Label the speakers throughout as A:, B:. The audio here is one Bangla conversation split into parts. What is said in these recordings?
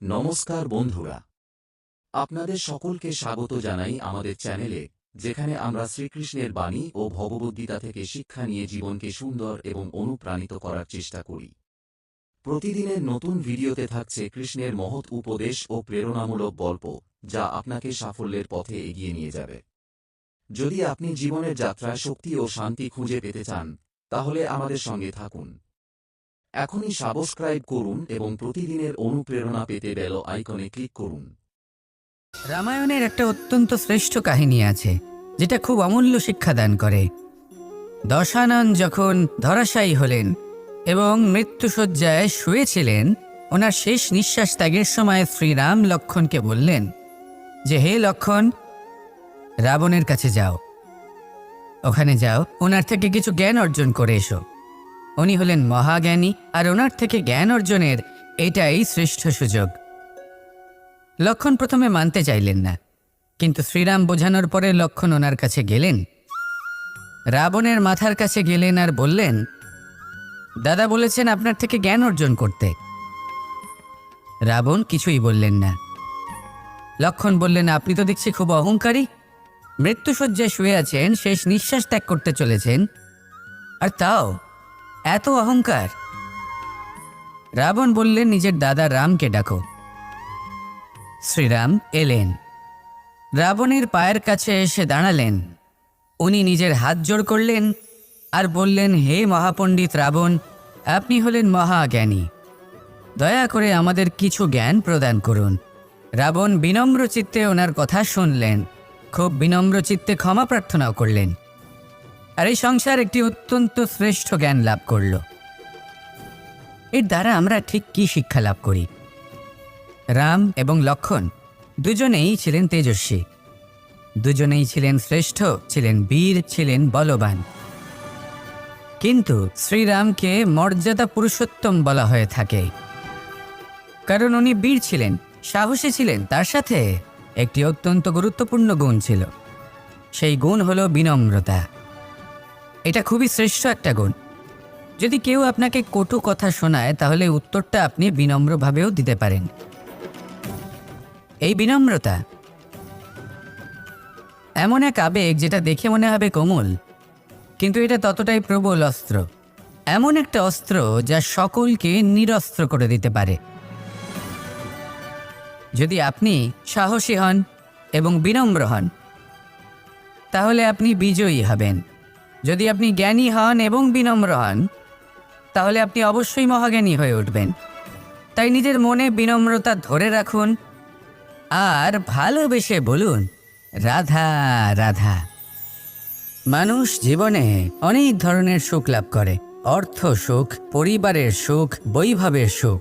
A: নমস্কার বন্ধুরা, আপনাদের সকলকে স্বাগত জানাই আমাদের চ্যানেলে, যেখানে আমরা শ্রীকৃষ্ণের বাণী ও ভগবদ্গীতা থেকে শিক্ষা নিয়ে জীবনকে সুন্দর এবং অনুপ্রাণিত করার চেষ্টা করি। প্রতিদিনের নতুন ভিডিওতে থাকছে কৃষ্ণের মহৎ উপদেশ ও প্রেরণামূলক গল্প, যা আপনাকে সাফল্যের পথে এগিয়ে নিয়ে যাবে। যদি আপনি জীবনের যাত্রায় শক্তি ও শান্তি খুঁজে পেতে চান, তাহলে আমাদের সঙ্গে থাকুন। এখনই সাবস্ক্রাইব করুন এবং প্রতিদিনের অনুপ্রেরণা পেতে বেল আইকনে ক্লিক করুন।
B: রামায়ণের একটা অত্যন্ত শ্রেষ্ঠ কাহিনী আছে, যেটা খুব অমূল্য শিক্ষাদান করে। দশানন যখন ধরাশায়ী হলেন এবং মৃত্যুশয্যায় শুয়েছিলেন, ওনার শেষ নিঃশ্বাস ত্যাগের সময় শ্রীরাম লক্ষ্মণকে বললেন যে, হে লক্ষ্মণ, রাবণের কাছে যাও, ওখানে যাও, ওনার থেকে কিছু জ্ঞান অর্জন করে এসো। উনি হলেন মহাজ্ঞানী, আর ওনার থেকে জ্ঞান অর্জনের এটাই শ্রেষ্ঠ সুযোগ। লক্ষ্মণ প্রথমে মানতে চাইলেন না, কিন্তু শ্রীরাম বোঝানোর পরে লক্ষ্মণ ওনার কাছে গেলেন, রাবণের মাথার কাছে গেলেন আর বললেন, দাদা বলেছেন আপনার থেকে জ্ঞান অর্জন করতে। রাবণ কিছুই বললেন না। লক্ষ্মণ বললেন, আপনি তো দেখছি খুব অহংকারী, মৃত্যুশয্যায় শুয়ে আছেন, শেষ নিঃশ্বাস ত্যাগ করতে চলেছেন, আর তাও এত অহংকার। রাবণ বললেন, নিজের দাদা রামকে ডাকো। শ্রীরাম এলেন, রাবণের পায়ের কাছে এসে দাঁড়ালেন। উনি নিজের হাত জোড় করলেন আর বললেন, হে মহাপণ্ডিত রাবণ, আপনি হলেন মহাজ্ঞানী, দয়া করে আমাদের কিছু জ্ঞান প্রদান করুন। রাবণ বিনম্র চিত্তে ওনার কথা শুনলেন, খুব বিনম্র চিত্তে ক্ষমা প্রার্থনাও করলেন, আর এই সংসার একটি অত্যন্ত শ্রেষ্ঠ জ্ঞান লাভ করল। এর দ্বারা আমরা ঠিক কি শিক্ষা লাভ করি? রাম এবং লক্ষ্মণ দুজনেই ছিলেন তেজস্বী, দুজনেই ছিলেন শ্রেষ্ঠ, ছিলেন বীর, ছিলেন বলবান। কিন্তু শ্রীরামকে মর্যাদা পুরুষোত্তম বলা হয়ে থাকে, কারণ উনি বীর ছিলেন, সাহসী ছিলেন, তার সাথে একটি অত্যন্ত গুরুত্বপূর্ণ গুণ ছিল। সেই গুণ হলো বিনম্রতা। এটা খুবই শ্রেষ্ঠ একটা গুণ। যদি কেউ আপনাকে কটু কথা শোনায়, তাহলে উত্তরটা আপনি বিনম্রভাবেও দিতে পারেন। এই বিনম্রতা এমন এক আবেগ যেটা দেখে মনে হবে কোমল, কিন্তু এটা ততটাই প্রবল অস্ত্র। এমন একটা অস্ত্র যা সকলকে নিরস্ত্র করে দিতে পারে। যদি আপনি সাহসী হন এবং বিনম্র হন, তাহলে আপনি বিজয়ী হবেন। যদি আপনি জ্ঞানী হন এবং বিনম্র হন, তাহলে আপনি অবশ্যই মহাজ্ঞানী হয়ে উঠবেন। তাই নিজের মনে বিনম্রতা ধরে রাখুন আর ভালোবেসে বলুন, রাধা রাধা। মানুষ জীবনে অনেক ধরনের সুখ লাভ করে, অর্থ সুখ, পরিবারের সুখ, বৈভবের সুখ,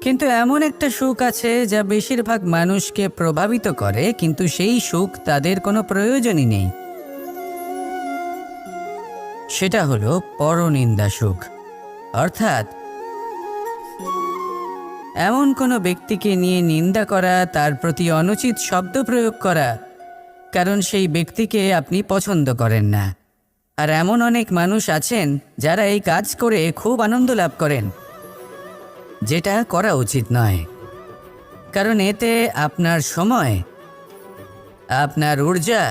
B: কিন্তু এমন একটা সুখ আছে যা বেশিরভাগ মানুষকে প্রভাবিত করে, কিন্তু সেই সুখ তাদের কোনো প্রয়োজনই নেই। সেটা হলো পরনিন্দা সুখ। অর্থাৎ এমন কোনো ব্যক্তিকে নিয়ে নিন্দা করা, তার প্রতি অনুচিত শব্দ প্রয়োগ করা, কারণ সেই ব্যক্তিকে আপনি পছন্দ করেন না। আর এমন অনেক মানুষ আছেন যারা এই কাজ করে খুব আনন্দ লাভ করেন, যেটা করা উচিত নয়, কারণ এতে আপনার সময়, আপনার ঊর্জা,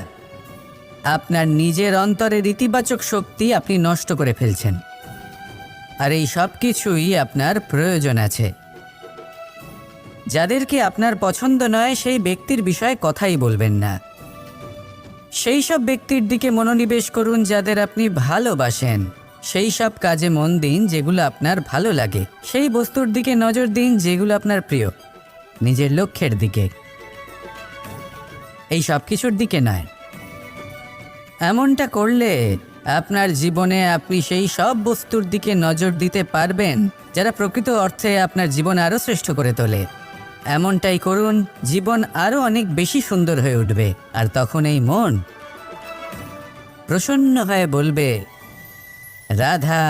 B: আপনার নিজের অন্তরের ইতিবাচক শক্তি আপনি নষ্ট করে ফেলছেন। আর এই সব কিছুই আপনার প্রয়োজন আছে। যাদেরকে আপনার পছন্দ নয়, সেই ব্যক্তির বিষয়ে কথাই বলবেন না। সেই সব ব্যক্তির দিকে মনোনিবেশ করুন যাদের আপনি ভালোবাসেন। সেই সব কাজে মন দিন যেগুলো আপনার ভালো লাগে। সেই বস্তুর দিকে নজর দিন যেগুলো আপনার প্রিয়, নিজের লক্ষ্যের দিকে, এই সব কিছুর দিকে নয়। এমনটা করলে আপনার জীবনে আপনি সেই সব বস্তুর দিকে নজর দিতে পারবেন যারা প্রকৃত অর্থে আপনার জীবন আরও শ্রেষ্ঠ করে তোলে। এমনটাই করুন, জীবন আরও অনেক বেশি সুন্দর হয়ে উঠবে, আর তখন এই মন প্রসন্ন হয়ে বলবে, রাধা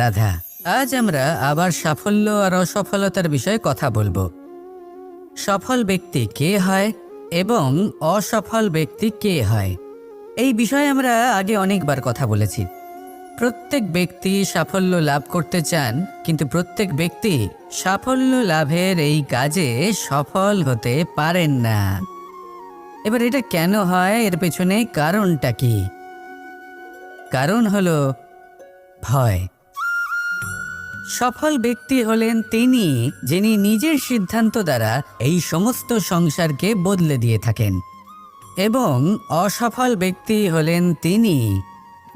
B: রাধা। আজ আমরা আবার সাফল্য আর অসফলতার বিষয়ে কথা বলবো। সফল ব্যক্তি কে হয় এবং অসফল ব্যক্তি কে হয়, এই বিষয়ে আমরা আগে অনেকবার কথা বলেছি। প্রত্যেক ব্যক্তি সাফল্য লাভ করতে চান, কিন্তু প্রত্যেক ব্যক্তি সাফল্য লাভের এই কাজে সফল হতে পারেন না। এবার এটা কেন হয়, এর পেছনে কারণটা কি? কারণ হলো ভয়। সফল ব্যক্তি হলেন তিনি যিনি নিজের সিদ্ধান্ত দ্বারা এই সমস্ত সংসারকে বদলে দিয়ে থাকেন, এবং অসফল ব্যক্তি হলেন তিনি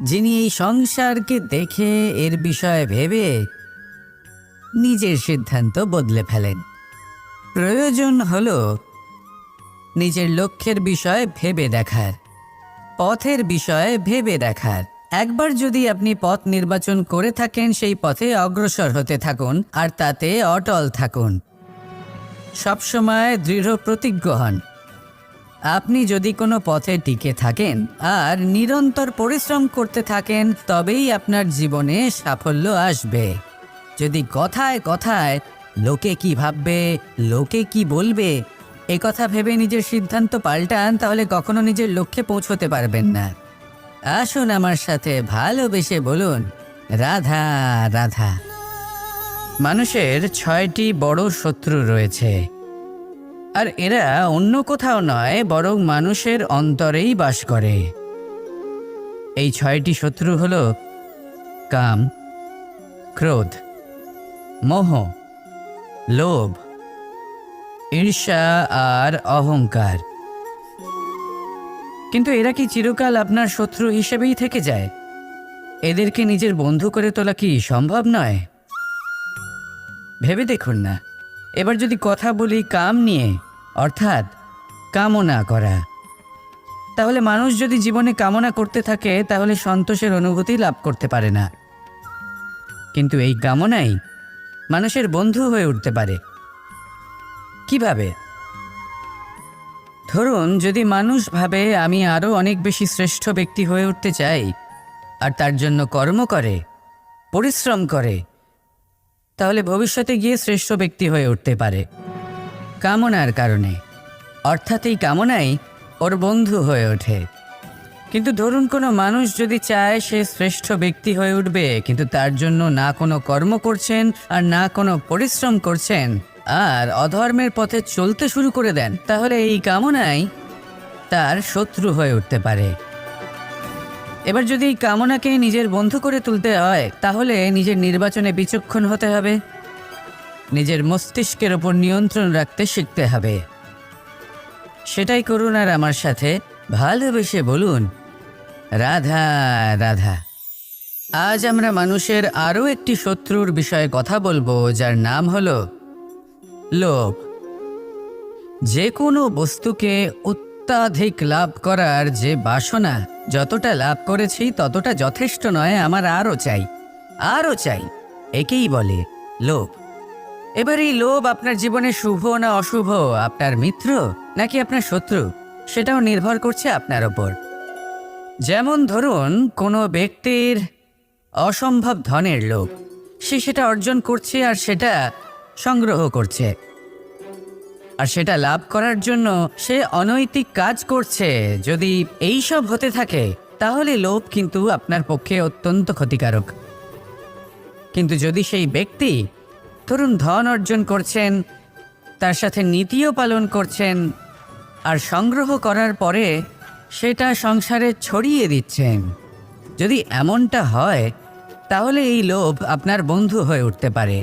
B: যিনি এই সংসারকে দেখে এর বিষয়ে ভেবে নিজের সিদ্ধান্ত বদলে ফেলেন। প্রয়োজন হলো নিজের লক্ষ্যের বিষয়ে ভেবে দেখার, পথের বিষয়ে ভেবে দেখার। একবার যদি আপনি পথ নির্বাচন করে থাকেন, সেই পথে অগ্রসর হতে থাকুন আর তাতে অটল থাকুন। সবসময় দৃঢ় প্রতিজ্ঞ হন। আপনি যদি কোনো পথে টিকে থাকেন আর নিরন্তর পরিশ্রম করতে থাকেন, তবেই আপনার জীবনে সাফল্য আসবে। যদি কথায় কথায় লোকে কি ভাববে, লোকে কি বলবে, এ কথা ভেবে নিজের সিদ্ধান্ত পাল্টান, তাহলে কখনো নিজের লক্ষ্যে পৌঁছতে পারবেন না। আসুন আমার সাথে ভালোবেসে বলুন, রাধা রাধা। মানুষের 6টি বড় শত্রু রয়েছে, আর এরা অন্য কোথাও নয়, বরং মানুষের অন্তরেই বাস করে। এই 6টি শত্রু হলো কাম, ক্রোধ, মোহ, লোভ, ঈর্ষা আর অহংকার। কিন্তু এরা কি চিরকাল আপনার শত্রু হিসেবেই থেকে যায়? এদেরকে নিজের বন্ধু করে তোলা কি সম্ভব নয়? ভেবে দেখুন না। এবার যদি কথা বলি কাম নিয়ে, অর্থাৎ কামনা করা, তাহলে মানুষ যদি জীবনে কামনা করতে থাকে তাহলে সন্তোষের অনুভূতি লাভ করতে পারে না। কিন্তু এই কামনাই মানুষের বন্ধু হয়ে উঠতে পারে। কিভাবে? ধরুন, যদি মানুষ ভাবে আমি আরও অনেক বেশি শ্রেষ্ঠ ব্যক্তি হয়ে উঠতে চাই, আর তার জন্য কর্ম করে, পরিশ্রম করে, তাহলে ভবিষ্যতে গিয়ে শ্রেষ্ঠ ব্যক্তি হয়ে উঠতে পারে কামনার কারণে। অর্থাৎ এই কামনাই ওর বন্ধু হয়ে ওঠে। কিন্তু ধরুন, কোনো মানুষ যদি চায় সে শ্রেষ্ঠ ব্যক্তি হয়ে উঠবে, কিন্তু তার জন্য না কোনো কর্ম করছেন আর না কোনো পরিশ্রম করছেন, আর অধর্মের পথে চলতে শুরু করে দেন, তাহলে এই কামনাই তার শত্রু হয়ে উঠতে পারে। এবার যদি এই কামনাকে নিজের বন্ধু করে তুলতে হয়, তাহলে নিজের নির্বাচনে বিচক্ষণ হতে হবে, নিজের মস্তিষ্কের ওপর নিয়ন্ত্রণ রাখতে শিখতে হবে। সেটাই করুন আর আমার সাথে ভালোবেসে বলুন, রাধা রাধা। আজ আমরা মানুষের আরও একটি শত্রুর বিষয়ে কথা বলবো, যার নাম হলো লোভ। যে কোনো বস্তুকে অত্যাধিক লাভ করার যে বাসনা, যতটা লাভ করেছি ততটা যথেষ্ট নয়, আমার আরও চাই, আরও চাই, একেই বলে লোভ। এবার এই লোভ আপনার জীবনে শুভ না অশুভ, আপনার মিত্র নাকি আপনার শত্রু, সেটাও নির্ভর করছে আপনার ওপর। যেমন ধরুন, কোনো ব্যক্তির অসম্ভব ধনের লোভ, সে সেটা অর্জন করছে আর সেটা সংগ্রহ করছে, আর সেটা লাভ করার জন্য সে অনৈতিক কাজ করছে। যদি এই সব হতে থাকে তাহলে লোভ কিন্তু আপনার পক্ষে অত্যন্ত ক্ষতিকারক। কিন্তু যদি সেই ব্যক্তি ধরুন ধন অর্জন করছেন, তার সাথে নীতিও পালন করছেন, আর সংগ্রহ করার পরে সেটা সংসারে ছড়িয়ে দিচ্ছেন, যদি এমনটা হয় তাহলে এই লোভ আপনার বন্ধু হয়ে উঠতে পারে।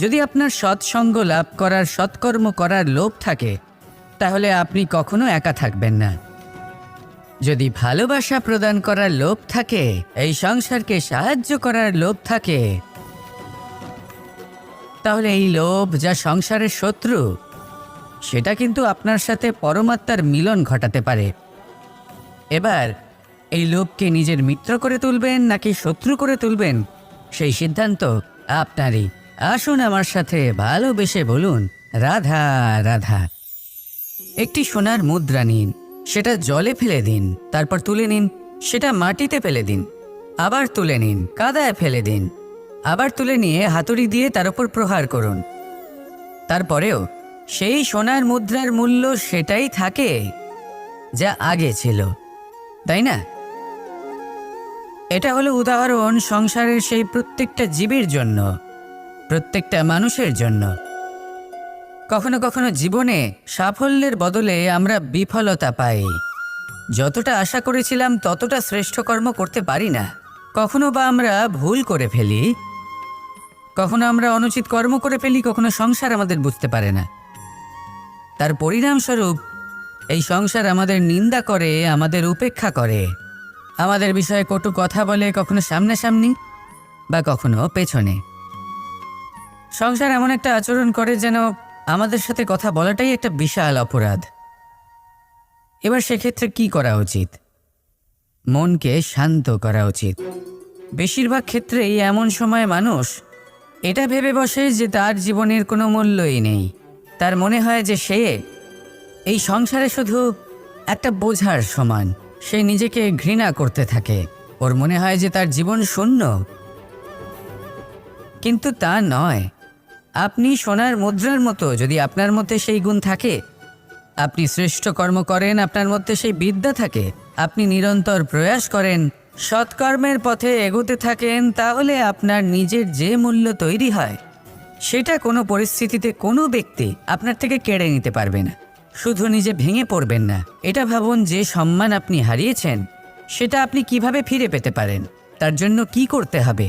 B: যদি আপনার সৎসঙ্গ লাভ করার, সৎকর্ম করার লোভ থাকে, তাহলে আপনি কখনো একা থাকবেন না। যদি ভালোবাসা প্রদান করার লোভ থাকে, এই সংসারকে সাহায্য করার লোভ থাকে, তাহলে এই লোভ যা সংসারের শত্রু, সেটা কিন্তু আপনার সাথে পরমাত্মার মিলন ঘটাতে পারে। এবার এই লোভকে নিজের মিত্র করে তুলবেন নাকি শত্রু করে তুলবেন, সেই সিদ্ধান্ত আপনারই। আসুন আমার সাথে ভালোবেসে বলুন, রাধা রাধা। একটি সোনার মুদ্রা নিন, সেটা জলে ফেলে দিন, তারপর তুলে নিন, সেটা মাটিতে ফেলে দিন, আবার তুলে নিন, কাদায় ফেলে দিন, আবার তুলে নিয়ে হাতুড়ি দিয়ে তার উপর প্রহার করুন। তারপরেও সেই সোনার মুদ্রার মূল্য সেটাই থাকে যা আগে ছিল, তাই না? এটা হলো উদাহরণ সংসারের সেই প্রত্যেকটা জীবের জন্য, প্রত্যেকটা মানুষের জন্য। কখনো কখনো জীবনে সাফল্যের বদলে আমরা বিফলতা পাই। যতটা আশা করেছিলাম ততটা শ্রেষ্ঠ কর্ম করতে পারি না। কখনো বা আমরা ভুল করে ফেলি, কখনো আমরা অনুচিত কর্ম করে ফেলি, কখনো সংসার আমাদের বুঝতে পারে না। তার পরিণামস্বরূপ এই সংসার আমাদের নিন্দা করে, আমাদের উপেক্ষা করে, আমাদের বিষয়ে কটু কথা বলে, কখনো সামনাসামনি বা কখনো পেছনে। সংসার এমন একটা আচরণ করে যেন আমাদের সাথে কথা বলাটাই একটা বিশাল অপরাধ। এবার সেক্ষেত্রে কি করা উচিত? মনকে শান্ত করা উচিত। বেশিরভাগ ক্ষেত্রেই এমন সময় মানুষ এটা ভেবে বসে যে তার জীবনের কোনো মূল্যই নেই। তার মনে হয় যে সে এই সংসারে শুধু একটা বোঝার সমান। সে নিজেকে ঘৃণা করতে থাকে। ওর মনে হয় যে তার জীবন শূন্য। কিন্তু তা নয়। আপনি সোনার মুদ্রার মতো। যদি আপনার মধ্যে সেই গুণ থাকে, আপনি শ্রেষ্ঠ কর্ম করেন, আপনার মধ্যে সেই বিদ্যা থাকে, আপনি নিরন্তর প্রয়াস করেন, সৎকর্মের পথে এগোতে থাকেন, তাহলে আপনার নিজের যে মূল্য তৈরি হয় সেটা কোনো পরিস্থিতিতে কোনো ব্যক্তি আপনার থেকে কেড়ে নিতে পারবে না। শুধু নিজে ভেঙে পড়বেন না। এটা ভাবুন, যে সম্মান আপনি হারিয়েছেন সেটা আপনি কিভাবে ফিরে পেতে পারেন, তার জন্য কি করতে হবে।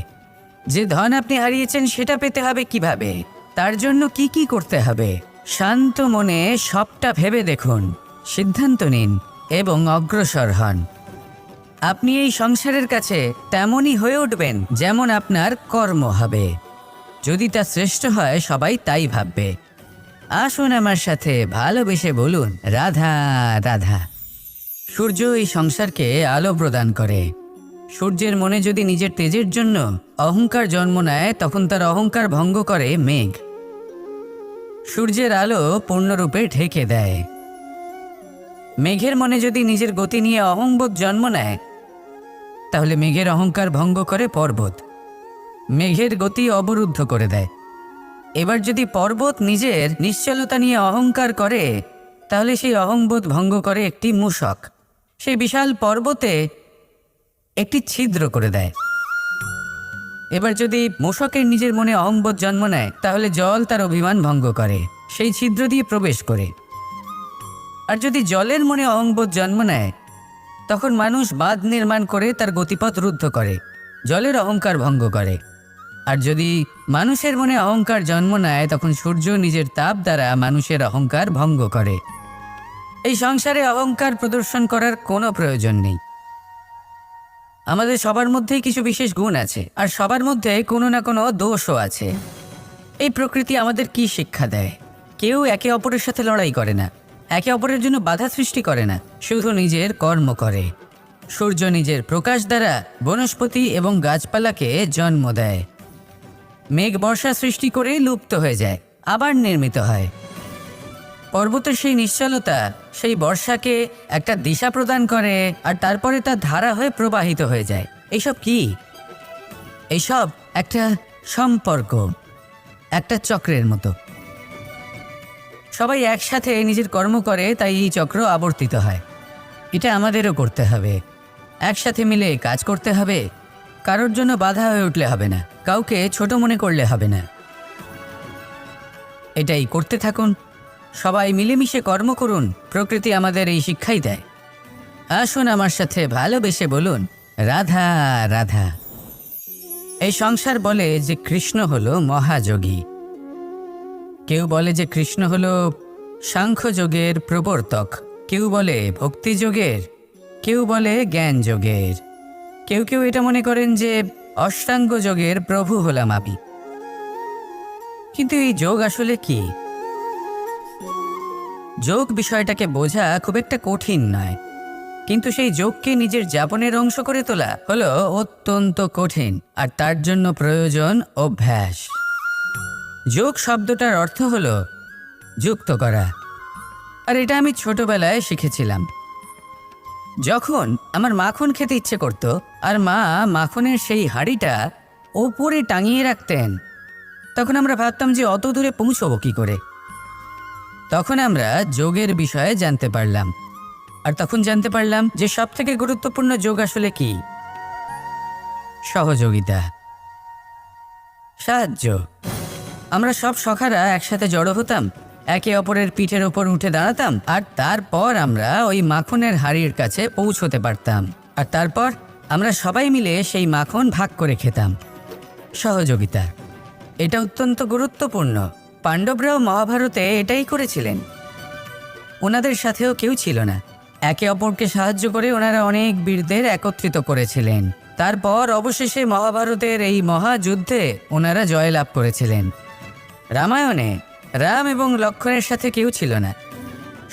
B: যে ধন আপনি হারিয়েছেন সেটা পেতে হবে কিভাবে, তার জন্য কি কি করতে হবে। শান্ত মনে সবটা ভেবে দেখুন, সিদ্ধান্ত নিন এবং অগ্রসর হন। আপনি এই সংসারের কাছে তেমনই হয়ে উঠবেন যেমন আপনার কর্ম হবে। যদি তা শ্রেষ্ঠ হয়, সবাই তাই ভাববে। আসুন আমার সাথে ভালোবেসে বলুন, রাধা রাধা। সূর্য এই সংসারকে আলো প্রদান করে। সূর্যের মনে যদি নিজের তেজের জন্য অহংকার জন্ম নেয়, তখন তার অহংকার ভঙ্গ করে মেঘ। সূর্যের আলো পূর্ণরূপে ঢেকে দেয়। মেঘের মনে যদি নিজের গতি নিয়ে অহংবোধ জন্ম নেয়, তাহলে মেঘের অহংকার ভঙ্গ করে পর্বত। মেঘের গতি অবরুদ্ধ করে দেয়। এবার যদি পর্বত নিজের নিশ্চলতা নিয়ে অহংকার করে, তাহলে সেই অহংবোধ ভঙ্গ করে একটি মূষক। সেই বিশাল পর্বতে একটি ছিদ্র করে দেয়। এবার যদি মূষকের নিজের মনে অহংবোধ জন্ম নেয়, তাহলে জল তার অভিমান ভঙ্গ করে, সেই ছিদ্র দিয়ে প্রবেশ করে। আর যদি জলের মনে অহংবোধ জন্ম নেয়, তখন মানুষ বাঁধ নির্মাণ করে তার গতিপথ রুদ্ধ করে, জলের অহংকার ভঙ্গ করে। আর যদি মানুষের মনে অহংকার জন্ম নেয়, তখন সূর্য নিজের তাপ দ্বারা মানুষের অহংকার ভঙ্গ করে। এই সংসারে অহংকার প্রদর্শন করার কোনো প্রয়োজন নেই। আমাদের সবার মধ্যেই কিছু বিশেষ গুণ আছে, আর সবার মধ্যে কোনো না কোনো দোষও আছে। এই প্রকৃতি আমাদের কি শিক্ষা দেয়? কেউ একে অপরের সাথে লড়াই করে না, একে অপরের জন্য বাধা সৃষ্টি করে না, শুধু নিজের কর্ম করে। সূর্য নিজের প্রকাশ দ্বারা বনস্পতি এবং গাছপালাকে জন্ম দেয়। মেঘ বর্ষা সৃষ্টি করে লুপ্ত হয়ে যায়, আবার নির্মিত হয়। পর্বতের সেই নিশ্চলতা সেই বর্ষাকে একটা দিশা প্রদান করে, আর তারপরে তা ধারা হয়ে প্রবাহিত হয়ে যায়। এইসব কি? এইসব একটা সম্পর্ক, একটা চক্রের মতো। সবাই একসাথে নিজের কর্ম করে, তাই এই চক্র আবর্তিত হয়। এটা আমাদেরও করতে হবে। একসাথে মিলে কাজ করতে হবে। কারোর জন্য বাধা হয়ে উঠলে হবে না, কাউকে ছোট মনে করলে হবে না। এটাই করতে থাকুন। সবাই মিলেমিশে কর্ম করুন। প্রকৃতি আমাদের এই শিক্ষাই দেয়। আসুন আমার সাথে ভালোবেসে বলুন, রাধা রাধা। এই সংসার বলে যে কৃষ্ণ হলো মহাযোগী। কেউ বলে যে কৃষ্ণ হলো সাংখ্যযোগের প্রবর্তক, কেউ বলে ভক্তিযোগের, কেউ বলে জ্ঞান যোগের, কেউ কেউ এটা মনে করেন যে অষ্টাঙ্গ যোগের প্রভু হলাম আমি। কিন্তু এই যোগ আসলে কি? যোগ বিষয়টাকে বোঝা খুব একটা কঠিন নয়, কিন্তু সেই যোগকে নিজের যাপনের অংশ করে তোলা হলো অত্যন্ত কঠিন, আর তার জন্য প্রয়োজন অভ্যাস। যোগ শব্দটার অর্থ হলো যুক্ত করা, আর এটা আমি ছোটবেলায় শিখেছিলাম। যখন আমার মাখন খেতে ইচ্ছে করত, আর মা মাখনের সেই হাঁড়িটা ওপরে টাঙিয়ে রাখতেন, তখন আমরা ভাবতাম যে অত দূরে পৌঁছবো কি করে। তখন আমরা যোগের বিষয়ে জানতে পারলাম, আর তখন জানতে পারলাম যে সবথেকে গুরুত্বপূর্ণ যোগ আসলে কি। সহযোগিতা, সাহায্য। আমরা সব সখারা একসাথে জড়ো হতাম, একে অপরের পিঠের ওপর উঠে দাঁড়াতাম, আর তারপর আমরা ওই মাখনের হাঁড়ির কাছে পৌঁছতে পারতাম, আর তারপর আমরা সবাই মিলে সেই মাখন ভাগ করে খেতাম। সহযোগিতা, এটা অত্যন্ত গুরুত্বপূর্ণ। পাণ্ডবরাও মহাভারতে এটাই করেছিলেন। ওনাদের সাথেও কেউ ছিল না, একে অপরকে সাহায্য করে ওনারা অনেক বীরদের একত্রিত করেছিলেন। তারপর অবশেষে মহাভারতের এই মহাযুদ্ধে ওনারা জয়লাভ করেছিলেন। রামায়ণে রাম এবং লক্ষ্মণের সাথে কেউ ছিল না।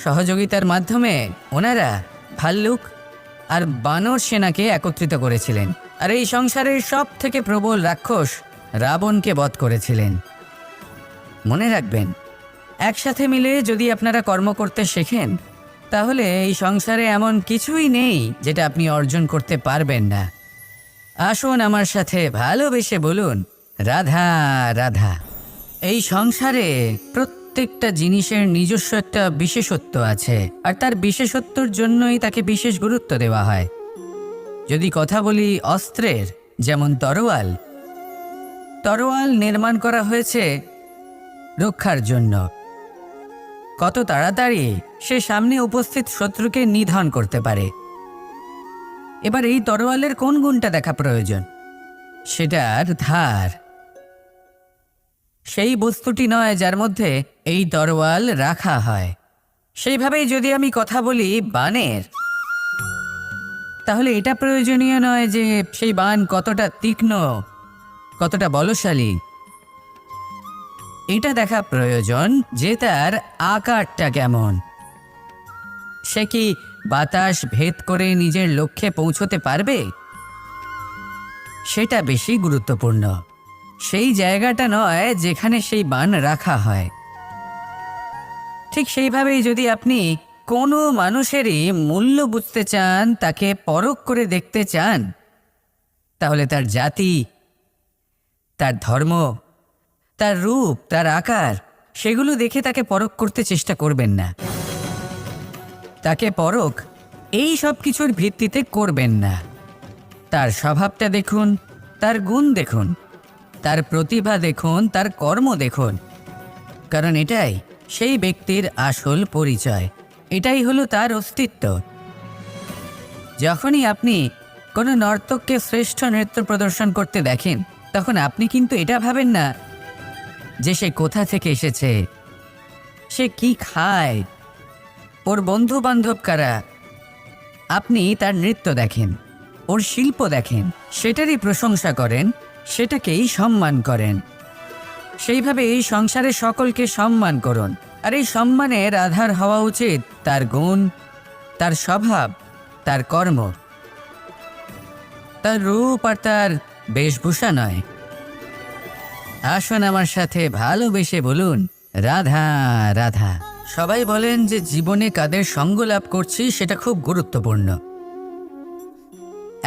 B: সহযোগিতার মাধ্যমে ওনারা ভাল্লুক আর বানর সেনাকে একত্রিত করেছিলেন, আর এই সংসারের সব থেকে প্রবল রাক্ষস রাবণকে বধ করেছিলেন। মনে রাখবেন, একসাথে মিলে যদি আপনারা কর্ম করতে শেখেন, তাহলে এই সংসারে এমন কিছুই নেই যেটা আপনি অর্জন করতে পারবেন না। আসুন আমার সাথে ভালোবেসে বলুন, রাধা রাধা। এই সংসারে প্রত্যেকটা জিনিসের নিজস্ব একটা বিশেষত্ব আছে, আর তার বিশেষত্বর জন্যই তাকে বিশেষ গুরুত্ব দেওয়া হয়। যদি কথা বলি অস্ত্রের, যেমন তরোয়াল, তরোয়াল নির্মাণ করা হয়েছে রক্ষার জন্য। কত তাড়াতাড়ি সে সামনে উপস্থিত শত্রুকে নিধন করতে পারে। এবার এই তরোয়ালের কোন গুণটা দেখা প্রয়োজন? সেটার ধার। সেই বস্তুটি নয় যার মধ্যে এই তরোয়াল রাখা হয়। সেইভাবেই যদি আমি কথা বলি বানের, তাহলে এটা প্রয়োজনীয় নয় যে সেই বান কতটা তীক্ষ্ণ, কতটা বলশালী। এটা দেখা প্রয়োজন যে তার আকারটা কেমন। সে কি বাতাস ভেদ করে নিজের লক্ষ্যে পৌঁছতে পারবে? সেটা বেশি গুরুত্বপূর্ণ। সেই জায়গাটা নয় যেখানে সেই বান রাখা হয়। ঠিক সেইভাবেই যদি আপনি কোনো মানুষেরই মূল্য বুঝতে চান, তাকে পরখ করে দেখতে চান, তাহলে তার জাতি, তার ধর্ম, তার রূপ, তার আকার, সেগুলো দেখে তাকে পরখ করতে চেষ্টা করবেন না। তাকে পরখ এই সব কিছুর ভিত্তিতে করবেন না। তার স্বভাবটা দেখুন, তার গুণ দেখুন, তার প্রতিভা দেখুন, তার কর্ম দেখুন, কারণ এটাই সেই ব্যক্তির আসল পরিচয়। এটাই হলো তার অস্তিত্ব। যখনই আপনি কোনো নর্তককে শ্রেষ্ঠ নৃত্য প্রদর্শন করতে দেখেন, তখন আপনি কিন্তু এটা ভাবেন না যে সে কোথা থেকে এসেছে, সে কি খায়, ওর বন্ধু বান্ধব কারা। আপনি তার নৃত্য দেখেন, ওর শিল্প দেখেন, সেটারই প্রশংসা করেন, সেটাকেই সম্মান করেন। সেইভাবে এই সংসারে সকলকে সম্মান করুন, আর এই সম্মানের আধার হওয়া উচিত তার গুণ, তার স্বভাব, তার কর্ম, তার রূপ আর তার বেশভূষা নয়। আসুন আমার সাথে ভালোবেসে বলুন, রাধা রাধা। সবাই বলেন যে জীবনে কাদের সঙ্গ লাভ করছি সেটা খুব গুরুত্বপূর্ণ।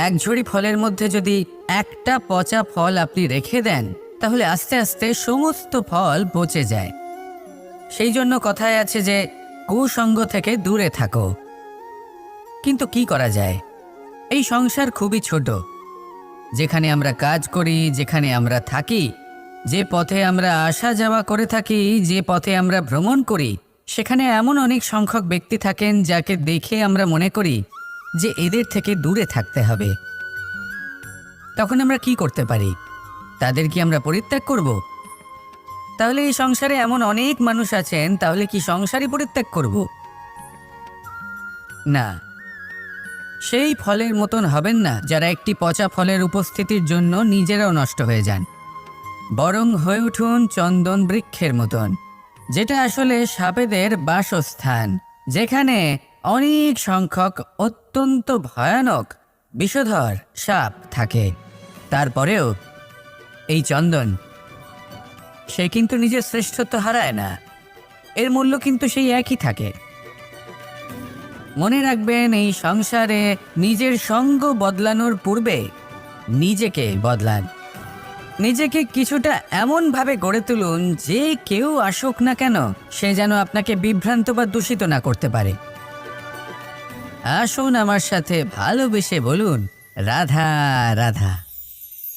B: এক ঝুড়ি ফলের মধ্যে যদি একটা পচা ফল আপনি রেখে দেন, তাহলে আস্তে আস্তে সমস্ত ফল পচে যায়। সেই জন্য কথায় আছে যে কুসঙ্গ থেকে দূরে থাকো। কিন্তু কি করা যায়? এই সংসার খুবই ছোট। যেখানে আমরা কাজ করি, যেখানে আমরা থাকি, যে পথে আমরা আসা যাওয়া করে থাকি, যে পথে আমরা ভ্রমণ করি, সেখানে এমন অনেক সংখ্যক ব্যক্তি থাকেন যাকে দেখে আমরা মনে করি যে এদের থেকে দূরে থাকতে হবে। তখন আমরা কি করতে পারি? তাদের কি আমরা পরিত্যাগ করব? তাহলে এই সংসারে এমন অনেক মানুষ আছেন, তাহলে কি সংসারই পরিত্যাগ করব? না, সেই ফলের মতন হবেন না যারা একটি পচা ফলের উপস্থিতির জন্য নিজেরাও নষ্ট হয়ে যান। বরং হয়ে উঠুন চন্দন বৃক্ষের মতন, যেটা আসলে সাপেদের বাসস্থান, যেখানে অনেক সংখ্যক অত্যন্ত ভয়ানক বিষধর সাপ থাকে। তারপরেও এই চন্দন, সে কিন্তু নিজের শ্রেষ্ঠত্ব হারায় না, এর মূল্য কিন্তু সেই একই থাকে। মনে রাখবেন, এই সংসারে নিজের সঙ্গ বদলানোর পূর্বে নিজেকে বদলান। নিজেকে কিছুটা এমনভাবে গড়ে তুলুন যে কেউ আসুক না কেন, সে যেন আপনাকে বিভ্রান্ত বা দূষিত না করতে পারে। আসুন আমার সাথে ভালোবেসে বলুন, রাধা রাধা।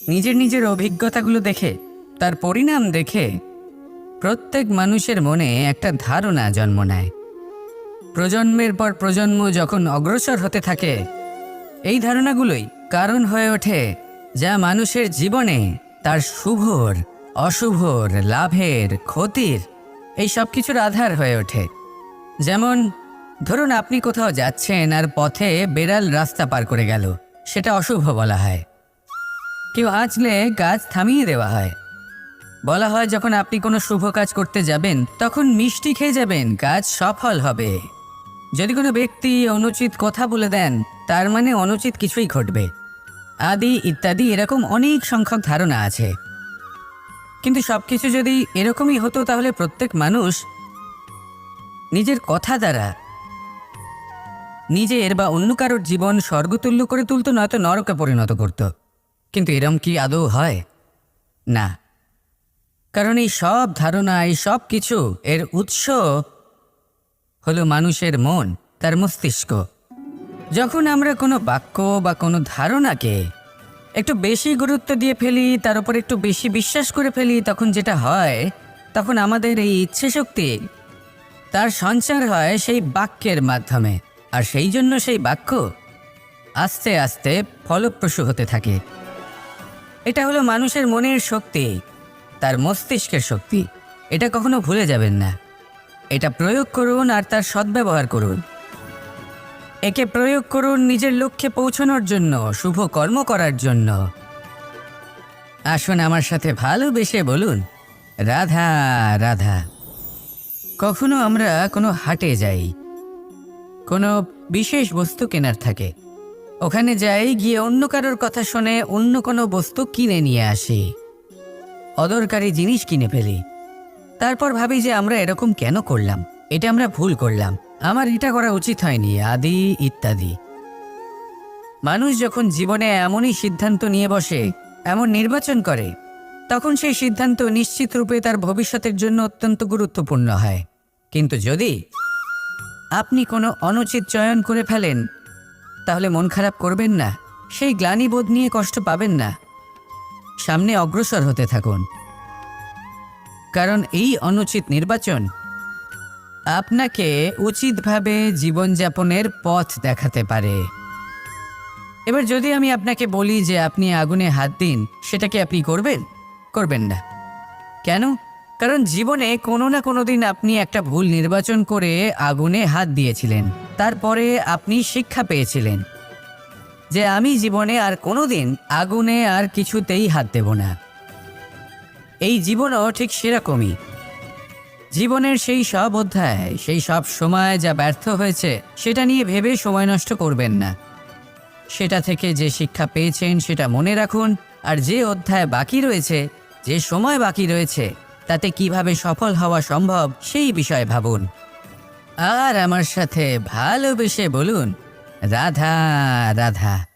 B: নিজের নিজের অভিজ্ঞতাগুলো দেখে, তার পরিণাম দেখে প্রত্যেক মানুষের মনে একটা ধারণা জন্ম নেয়। প্রজন্মের পর প্রজন্ম যখন অগ্রসর হতে থাকে, এই ধারণাগুলোই কারণ হয়ে ওঠে যা মানুষের জীবনে তার শুভর, অশুভর, লাভের, ক্ষতির এই সব কিছুর আধার হয়ে ওঠে। যেমন ধরুন, আপনি কোথাও যাচ্ছেন আর পথে বেড়াল রাস্তা পার করে গেল, সেটা অশুভ বলা হয়। কেউ হাঁচলে গাছ থামিয়ে দেওয়া হয়। বলা হয় যখন আপনি কোনো শুভ কাজ করতে যাবেন তখন মিষ্টি খেয়ে যাবেন, কাজ সফল হবে। যদি কোনো ব্যক্তি অনুচিত কথা বলে দেন, তার মানে অনুচিত কিছুই ঘটবে, আদি ইত্যাদি এরকম অনেক সংখ্যক ধারণা আছে। কিন্তু সবকিছু যদি এরকমই হতো তাহলে প্রত্যেক মানুষ নিজের কথা দ্বারা নিজের বা অন্য কারোর জীবন স্বর্গতুল্য করে তুলত, নয়তো নরকে পরিণত করত। কিন্তু এরম কি আদৌ হয়? না। কারণ এই সব ধারণা, এই সব কিছু এর উৎস হলো মানুষের মন, তার মস্তিষ্ক। যখন আমরা কোনো বাক্য বা কোনো ধারণাকে একটু বেশি গুরুত্ব দিয়ে ফেলি, তার উপর একটু বেশি বিশ্বাস করে ফেলি, তখন যেটা হয়, তখন আমাদের এই ইচ্ছে শক্তি তার সঞ্চার হয় সেই বাক্যের মাধ্যমে। আর সেই জন্য সেই বাক্য আস্তে আস্তে ফলপ্রসূ হতে থাকে। এটা হলো মানুষের মনের শক্তি, তার মস্তিষ্কের শক্তি। এটা কখনো ভুলে যাবেন না। এটা প্রয়োগ করুন আর তার সদ্ব্যবহার করুন। একে প্রয়োগ করুন নিজের লক্ষ্যে পৌঁছানোর জন্য, শুভ কর্ম করার জন্য। আসুন আমার সাথে ভালোবেসে বলুন, রাধা রাধা। কখনো আমরা কোনো হাটে যাই, কোনো বিশেষ বস্তু কেনার থাকে, ওখানে যাই, গিয়ে অন্য কারোর কথা শুনে অন্য কোনো বস্তু কিনে নিয়ে আসি, অদরকারি জিনিস কিনে ফেলি। তারপর ভাবি যে আমরা এরকম কেন করলাম, এটা আমরা ভুল করলাম, আমার এটা করা উচিত হয়নি, আদি ইত্যাদি। মানুষ যখন জীবনে এমনই সিদ্ধান্ত নিয়ে বসে, এমন নির্বাচন করে, তখন সেই সিদ্ধান্ত নিশ্চিত রূপে তার ভবিষ্যতের জন্য অত্যন্ত গুরুত্বপূর্ণ হয়। কিন্তু যদি আপনি কোনো অনুচিত চয়ন করে ফেলেন, তাহলে মন খারাপ করবেন না, সেই গ্লানিবোধ নিয়ে কষ্ট পাবেন না, সামনে অগ্রসর হতে থাকুন। কারণ এই অনুচিত নির্বাচন আপনাকে উচিতভাবে জীবনযাপনের পথ দেখাতে পারে। এবার যদি আমি আপনাকে বলি যে আপনি আগুনে হাত দিন, সেটা কি আপনি করবেন? করবেন না। কেন? কারণ জীবনে কোনো না কোনো দিন আপনি একটা ভুল নির্বাচন করে আগুনে হাত দিয়েছিলেন। তারপরে আপনি শিক্ষা পেয়েছিলেন যে আমি জীবনে আর কোনো দিন আগুনে আর কিছুতেই হাত দেব না। এই জীবনও ঠিক সেরকমই। জীবনের সেই সব অধ্যায়, সেই সব সময় যা ব্যর্থ হয়েছে, সেটা নিয়ে ভেবে সময় নষ্ট করবেন না। সেটা থেকে যে শিক্ষা পেয়েছেন সেটা মনে রাখুন, আর যে অধ্যায় বাকি রয়েছে, যে সময় বাকি রয়েছে, তাতে কিভাবে সফল হওয়া সম্ভব সেই বিষয়ে ভাবুন। আর আমার সাথে ভালোবেসে বলুন, রাধা রাধা।